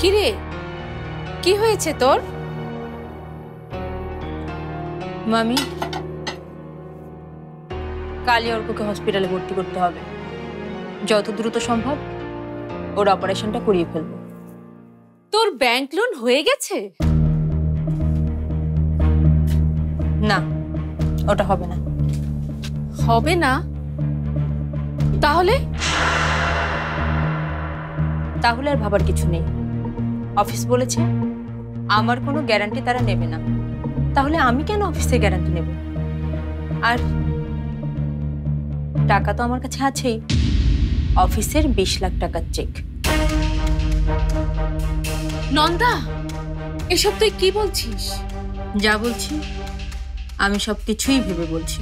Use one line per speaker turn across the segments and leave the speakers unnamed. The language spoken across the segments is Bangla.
কিরে, কি হয়েছে তোর?
মামি, কালই অর্ককে হসপিটালে ভর্তি করতে হবে। যত দ্রুত সম্ভব ওর অপারেশনটা করিয়ে ফেলবো।
তোর ব্যাংক লোন হয়ে গেছে?
না, ওটা হবে না।
হবে না? তাহলে?
তাহলে আর ভাবার কিছু নেই। অফিস বলেছে আমার কোনো গ্যারান্টি তারা নেবে না, তাহলে আমি কেন অফিসে গ্যারান্টি নেব? আর টাকা তো আমার কাছে আছেই, অফিসের 20 লাখ টাকার চেক।
নন্দা, এসব তুই কি বলছিস?
যা বলছি আমি সবকিছুই ভেবে বলছি।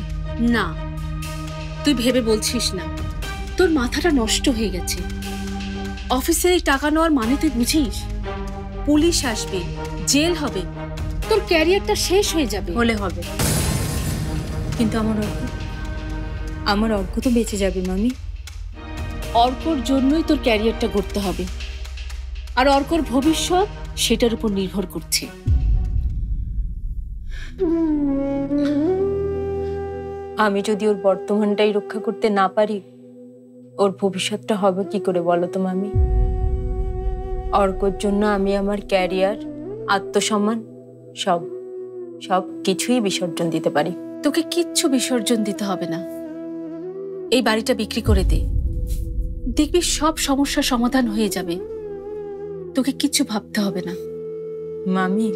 না, তুই ভেবে বলছিস না, তোর মাথাটা নষ্ট হয়ে গেছে। অফিসের এই টাকা নেওয়ার মানে তুই বুঝিস? পুলিশ আসবে, জেল হবে, তোর ক্যারিয়ারটা শেষ হয়ে যাবে।
হলে হবে, কিন্তু আমার অর্ক তো বেঁচে যাবে মামি।
অর্কর জন্যই তোর ক্যারিয়ারটা গড়তে হবে, আর অর্কর ভবিষ্যৎ সেটার উপর নির্ভর করছে।
আমি যদি ওর বর্তমানটাই রক্ষা করতে না পারি, ওর ভবিষ্যৎটা হবে কি করে বলো তো মামি? অর্কর জন্য আমি আমার ক্যারিয়ার, আত্মসম্মান সব কিছুই বিসর্জন দিতে পারি।
তোকে কিচ্ছু বিসর্জন দিতে হবে না। এই বাড়িটা বিক্রি করে দে, দেখবি সব সমস্যার সমাধান হয়ে যাবে। তোকে কিচ্ছু ভাবতে হবে না।
মামি,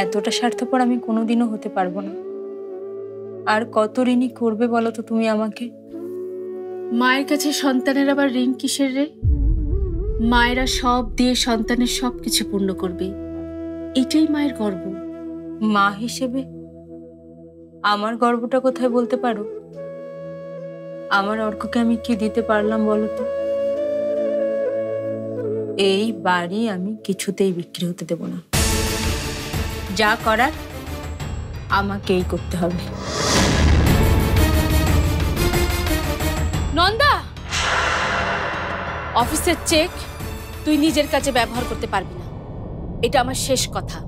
এতটা স্বার্থপর আমি কোনোদিনও হতে পারবো না। আর কত ঋণী করবে বলো তো তুমি আমাকে?
মায়ের কাছে সন্তানের আবার ঋণ কিসের রে? মায়েরা সব দিয়ে সন্তানের সবকিছু পূর্ণ করবে, এটাই মায়ের গর্ব।
মা হিসেবে আমার গর্বটা কোথায় বলতে পারো? আমার অর্ককে আমি কি দিতে পারলাম বলো তো? এই বাড়ি আমি কিছুতেই বিক্রি হতে দেব না। যা করার আমাকেই করতে হবে।
নন্দা, অফিসের চেক তুই নিজের কাছে ব্যবহার করতে পারবি না, এটা আমার শেষ কথা।